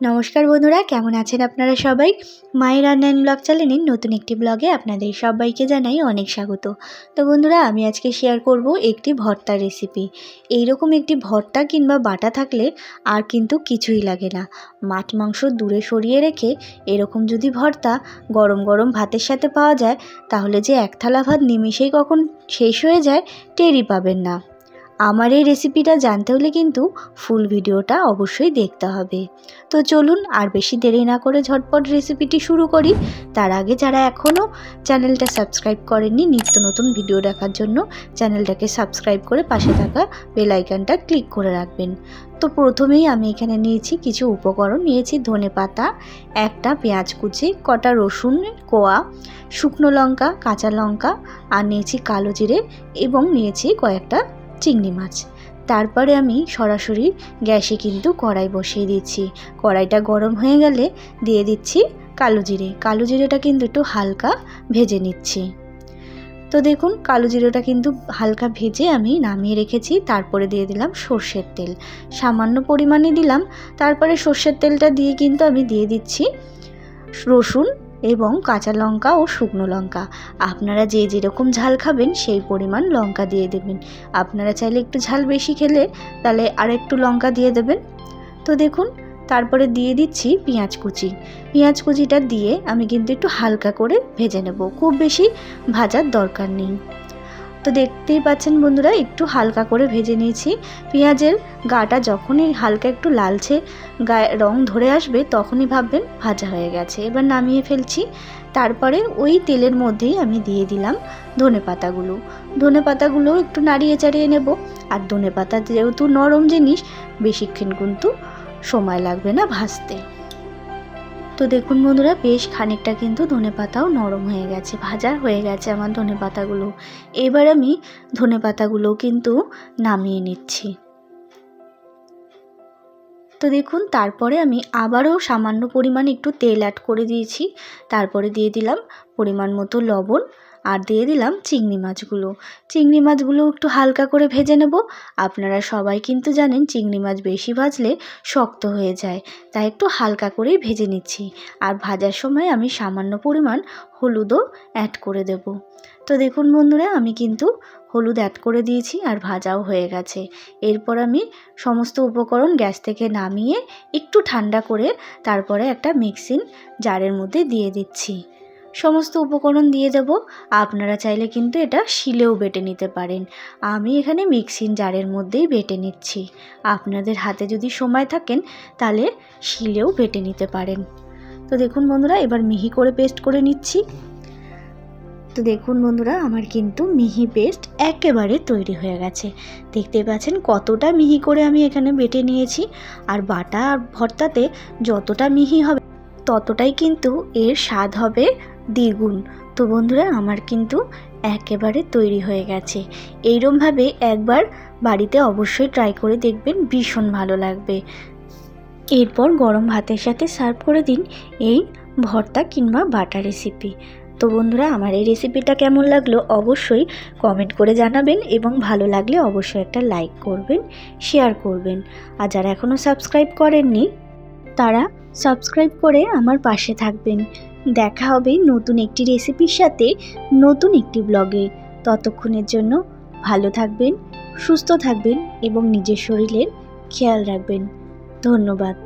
নমস্কার বন্ধুরা, কেমন আছেন আপনারা সবাই? মায়ের রান্না অ্যান্ড ব্লগ চ্যানেলের নতুন একটি ব্লগে আপনাদের সবাইকে জানাই অনেক স্বাগত। তো বন্ধুরা, আমি আজকে শেয়ার করব একটি ভর্তার রেসিপি। এইরকম একটি ভর্তা কিংবা বাটা থাকলে আর কিন্তু কিছুই লাগে না। মাছ মাংস দূরে সরিয়ে রেখে এরকম যদি ভর্তা গরম গরম ভাতের সাথে পাওয়া যায়, তাহলে যে এক থালা ভাত নিমিষেই কখন শেষ হয়ে যায় টেরই পাবেন না। আমার এই রেসিপিটা জানতে হলে কিন্তু ফুল ভিডিওটা অবশ্যই দেখতে হবে। তো চলুন আর বেশি দেরি না করে ঝটপট রেসিপিটি শুরু করি। তার আগে যারা এখনও চ্যানেলটা সাবস্ক্রাইব করেননি, নিত্য নতুন ভিডিও দেখার জন্য চ্যানেলটাকে সাবস্ক্রাইব করে পাশে থাকা বেল আইকনটা ক্লিক করে রাখবেন। তো প্রথমেই আমি এখানে নিয়েছি কিছু উপকরণ। নিয়েছি ধনেপাতা, একটা পেঁয়াজ কুচি, কটা রসুনের কোয়া, শুকনো লঙ্কা, কাঁচা লঙ্কা, আর নিয়েছি কালো জিরে এবং নিয়েছি কয়েকটা চিংড়ি মাছ। তারপরে আমি সরাসরি গ্যাসে কিন্তু কড়াই বসিয়ে দিচ্ছি। কড়াইটা গরম হয়ে গেলে দিয়ে দিচ্ছি কালো জিরে। কালো জিরেটা কিন্তু একটু হালকা ভেজে নিচ্ছি। তো দেখুন, কালো জিরেটা কিন্তু হালকা ভেজে আমি নামিয়ে রেখেছি। তারপরে দিয়ে দিলাম সর্ষের তেল, সামান্য পরিমাণে দিলাম। তারপরে সর্ষের তেলটা দিয়ে কিন্তু আমি দিয়ে দিচ্ছি রসুন এবং কাঁচা লঙ্কা ও শুকনো লঙ্কা। আপনারা যে যেরকম ঝাল খাবেন সেই পরিমাণ লঙ্কা দিয়ে দেবেন। আপনারা চাইলে একটু ঝাল বেশি খেলে তাহলে আর একটু লঙ্কা দিয়ে দেবেন। তো দেখুন, তারপরে দিয়ে দিচ্ছি পেঁয়াজ কুচি। পেঁয়াজ কুচিটা দিয়ে আমি কিন্তু একটু হালকা করে ভেজে নেব, খুব বেশি ভাজার দরকার নেই। তো দেখতেই পাচ্ছেন বন্ধুরা, একটু হালকা করে ভেজে নিয়েছি। পেঁয়াজের গাটা যখনই হালকা একটু লালচে গায়ে রং ধরে আসবে তখনই ভাববেন ভাজা হয়ে গেছে। এবার নামিয়ে ফেলছি। তারপরে ওই তেলের মধ্যেই আমি দিয়ে দিলাম ধনেপাতাগুলো। ধনেপাতাগুলো একটু নাড়িয়ে চাড়িয়ে নেব। আর ধনেপাতা যেহেতু নরম জিনিস, বেশিক্ষণ কিন্তু সময় লাগবে না ভাজতে। তো দেখুন বন্ধুরা, বেশ খানিকটা কিন্তু ধনেপাতাও নরম হয়ে গেছে, ভাজা হয়ে গেছে আমার ধনেপাতাগুলো। এবার আমি ধনেপাতাগুলো কিন্তু নামিয়ে নিচ্ছি। তো দেখুন, তারপরে আমি আবারও সামান্য পরিমাণে একটু তেল অ্যাড করে দিয়েছি। তারপরে দিয়ে দিলাম পরিমাণ মতো লবণ আর দিয়ে দিলাম চিংড়ি মাছগুলো। চিংড়ি মাছগুলো একটু হালকা করে ভেজে নেব। আপনারা সবাই কিন্তু জানেন চিংড়ি মাছ বেশি ভাজলে শক্ত হয়ে যায়, তাই একটু হালকা করেই ভেজে নিচ্ছি। আর ভাজার সময় আমি সামান্য পরিমাণ হলুদও অ্যাড করে দেব। তো দেখুন বন্ধুরা, আমি কিন্তু হলুদ অ্যাড করে দিয়েছি আর ভাজাও হয়ে গেছে। এরপর আমি সমস্ত উপকরণ গ্যাস থেকে নামিয়ে একটু ঠান্ডা করে তারপরে একটা মিক্সিং জারের মধ্যে দিয়ে দিচ্ছি। সমস্ত উপকরণ দিয়ে দেব। আপনারা চাইলে কিন্তু এটা শিলেও বেটে নিতে পারেন। আমি এখানে মিক্সিং জারের মধ্যেই বেটে নিচ্ছি। আপনাদের হাতে যদি সময় থাকেন তাহলে শিলেও বেটে নিতে পারেন। তো দেখুন বন্ধুরা, এবার মিহি করে পেস্ট করে নিচ্ছি। তো দেখুন বন্ধুরা, আমার কিন্তু মিহি পেস্ট একেবারে তৈরি হয়ে গেছে। দেখতে পাচ্ছেন কতটা মিহি করে আমি এখানে বেটে নিয়েছি। আর বাটা আর ভর্তাতে যতটা মিহি হবে ততটাই কিন্তু এর স্বাদ হবে দ্বিগুণ। তো বন্ধুরা, আমার কিন্তু একেবারে তৈরি হয়ে গেছে। এইরকমভাবে একবার বাড়িতে অবশ্যই ট্রাই করে দেখবেন, ভীষণ ভালো লাগবে। এরপর গরম ভাতের সাথে সার্ভ করে দিন এই ভর্তা কিংবা বাটা রেসিপি। তো বন্ধুরা, আমার এই রেসিপিটা কেমন লাগলো অবশ্যই কমেন্ট করে জানাবেন এবং ভালো লাগলে অবশ্যই একটা লাইক করবেন, শেয়ার করবেন। আর যারা এখনও সাবস্ক্রাইব করেননি তারা সাবস্ক্রাইব করে আমার পাশে থাকবেন। দেখা হবে নতুন একটি রেসিপির সাথে, নতুন একটি ব্লগে। ততক্ষণের জন্য ভালো থাকবেন, সুস্থ থাকবেন এবং নিজের শরীরের খেয়াল রাখবেন। ধন্যবাদ।